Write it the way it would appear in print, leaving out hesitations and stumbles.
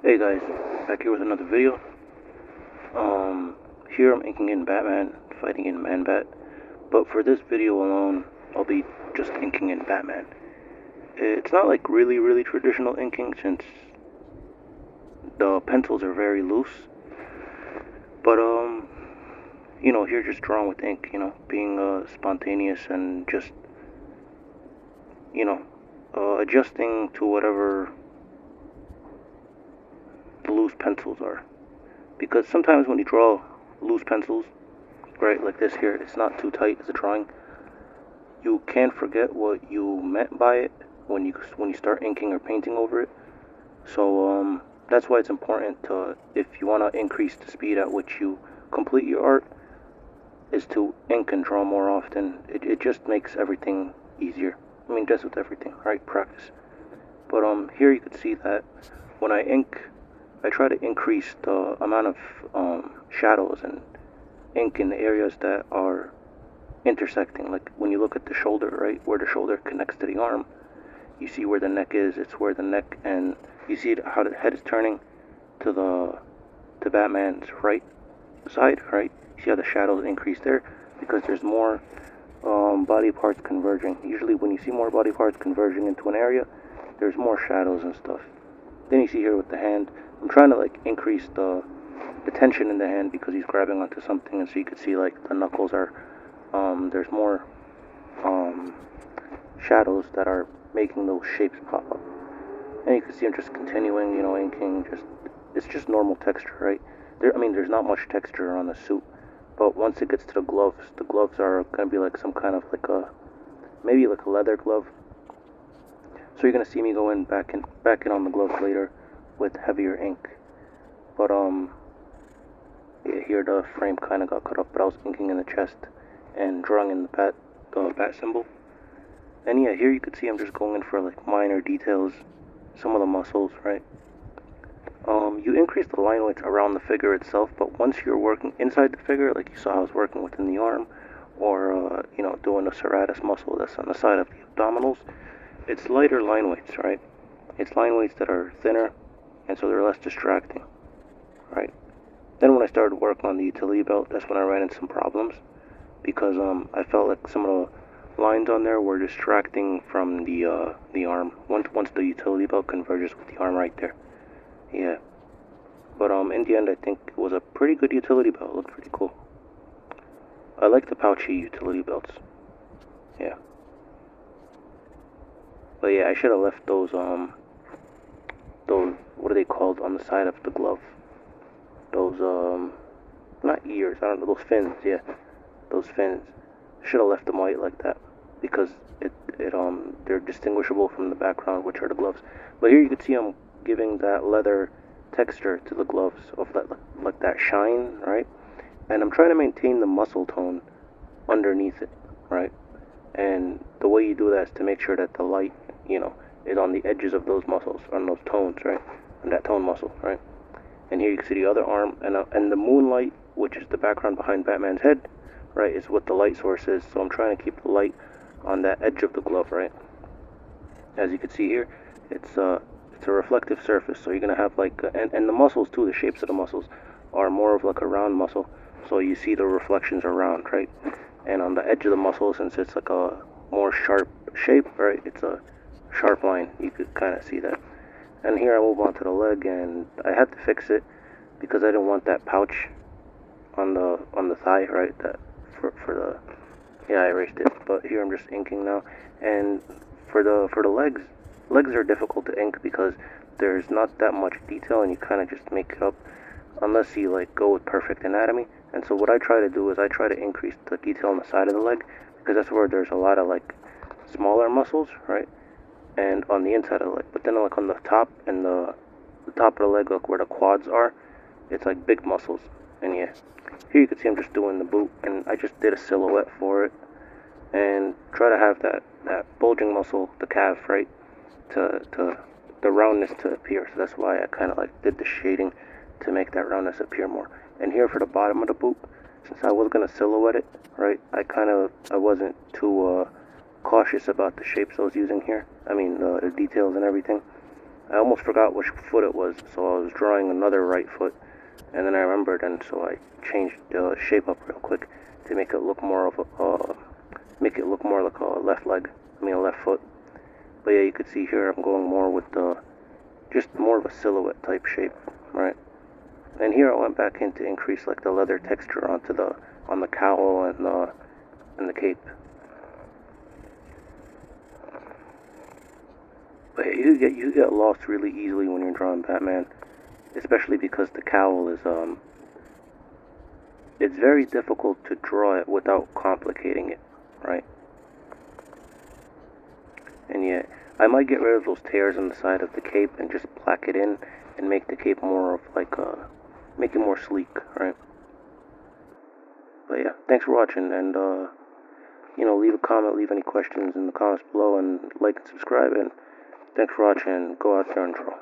Hey guys, back here with another video. Here I'm inking in Batman, fighting in Man-Bat. But for this video alone, I'll be just inking in Batman. It's not like really traditional inking since the pencils are very loose. But here just drawing with ink, being spontaneous and just, adjusting to whatever the loose pencils are. Because sometimes when you draw loose pencils, right, like this here, it's not too tight as a drawing. You can forget what you meant by it when you start inking or painting over it. So that's why it's important to, if you want to increase the speed at which you complete your art, is to ink and draw more often. It just makes everything easier. I mean, just with everything, right? Practice. But here you can see that when I ink, I try to increase the amount of shadows and ink in the areas that are intersecting. Like when you look at the shoulder, right, where the shoulder connects to the arm, you see where the neck is. It's where the neck, and you see how the head is turning to Batman's right side, right? See how the shadows increase there because there's more body parts converging. Usually, when you see more body parts converging into an area, there's more shadows and stuff. Then you see here with the hand, I'm trying to like increase the tension in the hand because he's grabbing onto something, and so you can see like the knuckles are there's more shadows that are making those shapes pop up. And you can see I'm just continuing, inking. It's just normal texture, right? There's not much texture on the suit, but once it gets to the gloves are gonna be like some kind of like maybe like a leather glove. So you're gonna see me go in back in on the gloves later with heavier ink. But yeah, here the frame kind of got cut up, but I was inking in the chest and drawing in the bat symbol. And yeah, here you can see I'm just going in for like minor details, some of the muscles, right? You increase the line weights around the figure itself, but once you're working inside the figure, like you saw I was working within the arm, or doing the serratus muscle that's on the side of the abdominals, it's lighter line weights, right? It's line weights that are thinner, and so they're less distracting, right? Then when I started working on the utility belt, that's when I ran into some problems because I felt like some of the lines on there were distracting from the arm. Once the utility belt converges with the arm right there, yeah. But in the end, I think it was a pretty good utility belt. It looked pretty cool. I like the pouchy utility belts. Yeah. But yeah, I should have left those what are they called on the side of the glove? Those not ears. I don't know, those fins. Yeah, those fins. Should have left them white like that because they're distinguishable from the background, which are the gloves. But here you can see I'm giving that leather texture to the gloves of that, like that shine, right? And I'm trying to maintain the muscle tone underneath it, right? And the way you do that is to make sure that the light, is on the edges of those muscles, on those tones, right? And that tone muscle, right? And here you can see the other arm, and the moonlight, which is the background behind Batman's head, right, is what the light source is. So I'm trying to keep the light on that edge of the glove, right? As you can see here, it's a reflective surface, so you're gonna have like, and the muscles too, the shapes of the muscles are more of like a round muscle, so you see the reflections are round, right? And on the edge of the muscle, since it's like a more sharp shape, right, it's a sharp line. You could kind of see that. And here I move on to the leg, and I had to fix it because I didn't want that pouch on the thigh, right? That for the, yeah, I erased it. But here I'm just inking now, and for the legs are difficult to ink because there's not that much detail, and you kind of just make it up unless you like go with perfect anatomy. And so what I try to do is I try to increase the detail on the side of the leg because that's where there's a lot of like smaller muscles, right? And on the inside of the leg, but then like on the top and the top of the leg, like where the quads are, it's like big muscles. And yeah, here you can see I'm just doing the boot, and I just did a silhouette for it, and try to have that bulging muscle, the calf, right, to the roundness to appear. So that's why I kind of like did the shading to make that roundness appear more. And here for the bottom of the boot, since I was gonna silhouette it, right, I wasn't too cautious about the shapes I was using here. I mean, the details and everything. I almost forgot which foot it was, so I was drawing another right foot, and then I remembered, and so I changed the shape up real quick to make it look more of a, make it look more like a left leg. I mean a left foot. But yeah, you can see here I'm going more with the, just more of a silhouette type shape, right? And here I went back in to increase like the leather texture onto the, on the cowl and the cape. But yeah, you get lost really easily when you're drawing Batman, especially because the cowl is it's very difficult to draw it without complicating it, right? And yeah, I might get rid of those tears on the side of the cape and just plaque it in and make the cape more of like make it more sleek, right? But yeah, thanks for watching, and you know, leave a comment, leave any questions in the comments below, and like and subscribe, and thanks for watching, and go out there and draw.